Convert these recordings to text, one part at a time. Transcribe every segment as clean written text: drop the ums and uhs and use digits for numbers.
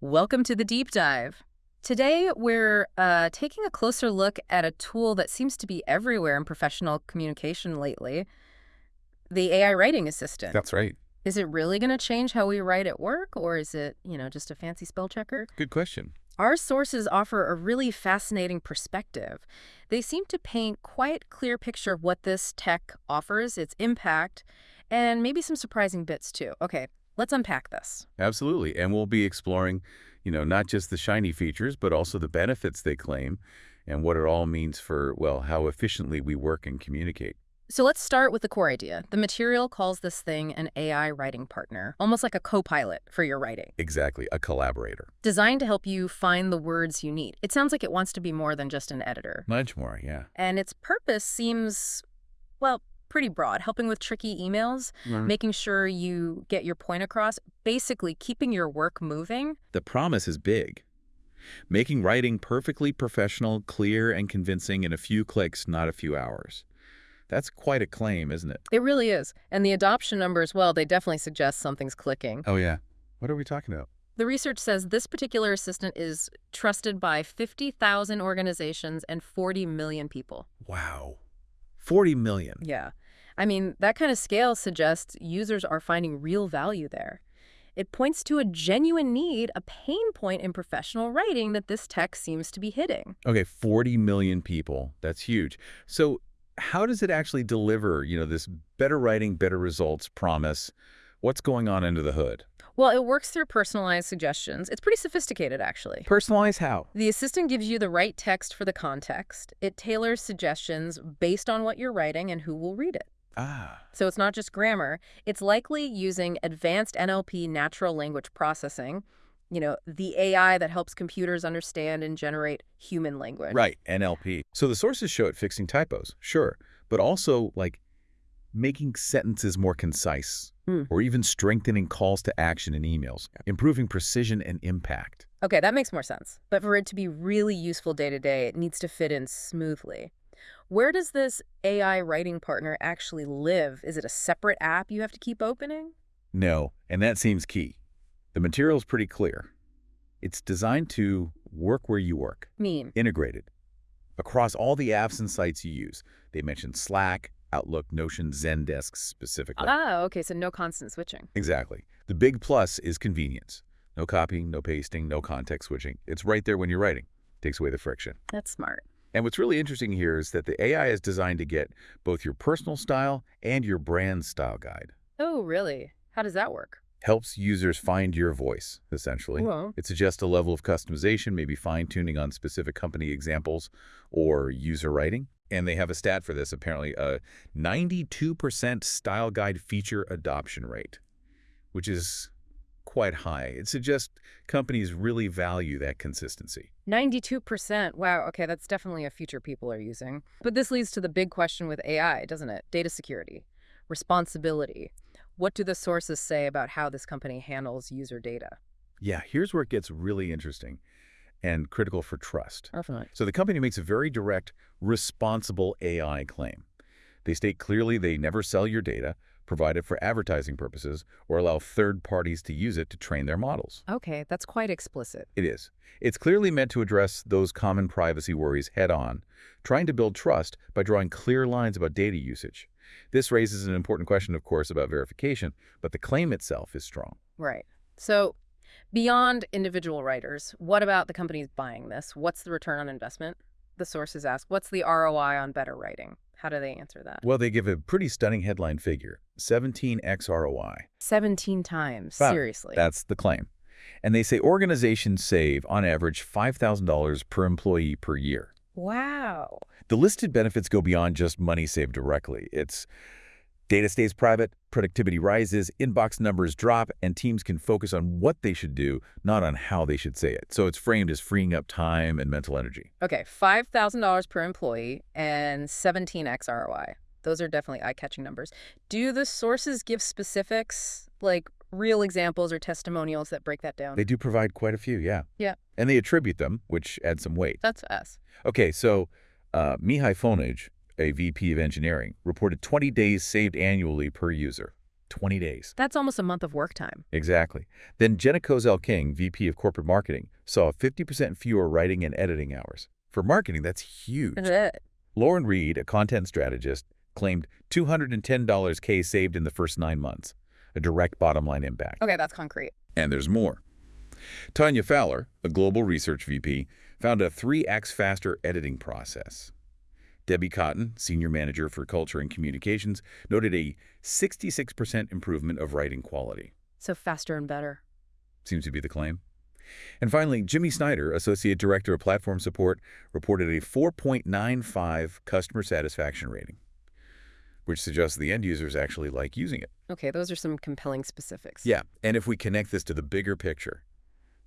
Welcome to the deep dive. Today, we're taking a closer look at a tool that seems to be everywhere in professional communication lately, the AI writing assistant. That's right. Is it really going to change how we write at work, or is it, just a fancy spell checker? Good question. Our sources offer a really fascinating perspective. They seem to paint quite a clear picture of what this tech offers, its impact, and maybe some surprising bits too. Okay, let's unpack this. Absolutely. And we'll be exploring, not just the shiny features, but also the benefits they claim and what it all means for, well, how efficiently we work and communicate. So let's start with the core idea. The material calls this thing an AI writing partner, almost like a co-pilot for your writing, Exactly. A collaborator. designed to help you find the words you need. It sounds like it wants to be more than just an editor. Much more, yeah. And its purpose seems, well, pretty broad, helping with tricky emails, making sure you get your point across, basically keeping your work moving. The promise is big. Making writing perfectly professional, clear, and convincing in a few clicks, not a few hours. That's quite a claim, isn't it? It really is. And the adoption numbers, well, they definitely suggest something's clicking. Oh, yeah. What are we talking about? The research says this particular assistant is trusted by 50,000 organizations and 40 million people. Wow. 40 million. Yeah. I mean, that kind of scale suggests users are finding real value there. It points to a genuine need, a pain point in professional writing that this tech seems to be hitting. Okay, 40 million people. That's huge. So how does it actually deliver, this better writing, better results promise? What's going on under the hood? Well, it works through personalized suggestions. It's pretty sophisticated, actually. Personalize how? The assistant gives you the right text for the context. It tailors suggestions based on what you're writing and who will read it. Ah, So it's not just grammar. It's likely using advanced NLP, natural language processing, the AI that helps computers understand and generate human language. right, NLP. So the sources show it fixing typos, sure, but also, like, making sentences more concise, or even strengthening calls to action in emails, improving precision and impact. Okay, that makes more sense. But for it to be really useful day to day, it needs to fit in smoothly. Where does this AI writing partner actually live? Is it a separate app you have to keep opening? No, and that seems key. The material's pretty clear. It's designed to work where you work, Mean. integrated, across all the apps and sites you use. They mentioned Slack, Outlook, Notion, Zendesk specifically. Ah, okay, so no constant switching. Exactly. The big plus is convenience. No copying, no pasting, no context switching. It's right there when you're writing. Takes away the friction. That's smart. And what's really interesting here is that the AI is designed to get both your personal style and your brand style guide. Oh, really? How does that work? Helps users find your voice, essentially. Well, It suggests a level of customization, maybe fine-tuning on specific company examples or user writing. And they have a stat for this, apparently, a 92% style guide feature adoption rate, which is quite high. It suggests companies really value that consistency. 92%. Wow, okay, that's definitely a feature people are using. But this leads to the big question with AI, doesn't it? Data security, responsibility. What do the sources say about how this company handles user data? Yeah, here's where it gets really interesting and critical for trust. Definitely. So the company makes a very direct, responsible AI claim. They state clearly they never sell your data, provide it for advertising purposes, or allow third parties to use it to train their models. Okay, that's quite explicit. It is. It's clearly meant to address those common privacy worries head-on, trying to build trust by drawing clear lines about data usage. This raises an important question, of course, about verification, but the claim itself is strong. Right. So beyond individual writers, what about the companies buying this? What's the return on investment? The sources ask, what's the ROI on better writing? How do they answer that? Well, they give a pretty stunning headline figure, 17x ROI. 17 times. Wow. Seriously. That's the claim. And they say organizations save, on average, $5,000 per employee per year. Wow. The listed benefits go beyond just money saved directly. It's data stays private, productivity rises, inbox numbers drop, and teams can focus on what they should do, not on how they should say it. So it's framed as freeing up time and mental energy. Okay, $5,000 per employee and 17x ROI. Those are definitely eye-catching numbers. Do the sources give specifics, like real examples or testimonials that break that down? They do provide quite a few, yeah. Yeah. And they attribute them, which adds some weight. That's us. Okay, so Mihai Fonage, a VP of engineering, reported 20 days saved annually per user. 20 days. That's almost a month of work time. Exactly. Then Jenna Kozel-King, VP of Corporate Marketing, saw 50% fewer writing and editing hours. For marketing, that's huge. Ugh. Lauren Reed, a content strategist, claimed $210 K saved in the first 9 months, a direct bottom-line impact. Okay, that's concrete. And there's more. Tanya Fowler, a global research VP, found a 3x faster editing process. Debbie Cotton, senior manager for culture and communications, noted a 66% improvement of writing quality. So faster and better. Seems to be the claim. And finally, Jimmy Snyder, associate director of platform support, reported a 4.95 customer satisfaction rating, which suggests the end users actually like using it. Okay, those are some compelling specifics. Yeah, and if we connect this to the bigger picture,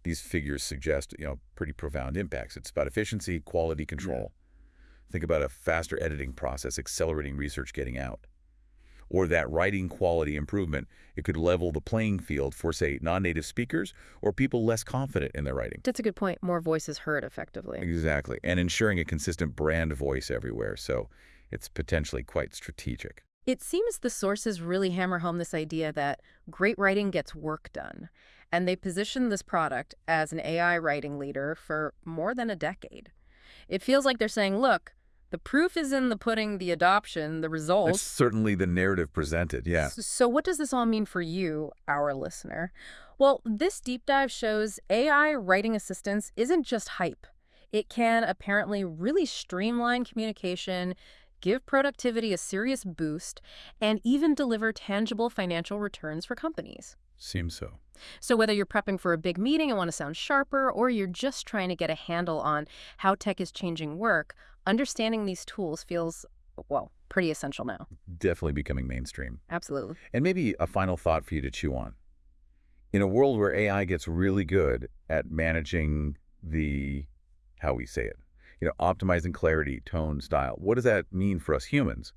these figures suggest, pretty profound impacts. It's about efficiency, quality control. Think about a faster editing process, accelerating research getting out. Or that writing quality improvement, it could level the playing field for, say, non-native speakers or people less confident in their writing. That's a good point. More voices heard effectively. Exactly, and ensuring a consistent brand voice everywhere, so it's potentially quite strategic. It seems the sources really hammer home this idea that great writing gets work done, and they position this product as an AI writing leader for more than a decade. It feels like they're saying, look, the proof is in the pudding, the adoption, the That's results. certainly the narrative presented, yeah. So what does this all mean for you, our listener? Well, this deep dive shows AI writing assistance isn't just hype. It can apparently really streamline communication, give productivity a serious boost, and even deliver tangible financial returns for companies. Seems so. So whether you're prepping for a big meeting and want to sound sharper, or you're just trying to get a handle on how tech is changing work, understanding these tools feels, well, pretty essential now. Definitely becoming mainstream. Absolutely. And maybe a final thought for you to chew on. In a world where AI gets really good at managing how we say it, optimizing clarity, tone, style, what does that mean for us humans?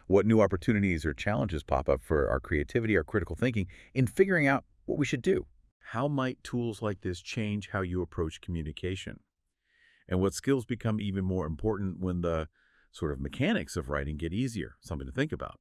What new opportunities or challenges pop up for our creativity, our critical thinking in figuring out what we should do? How might tools like this change how you approach communication? And what skills become even more important when the sort of mechanics of writing get easier? Something to think about.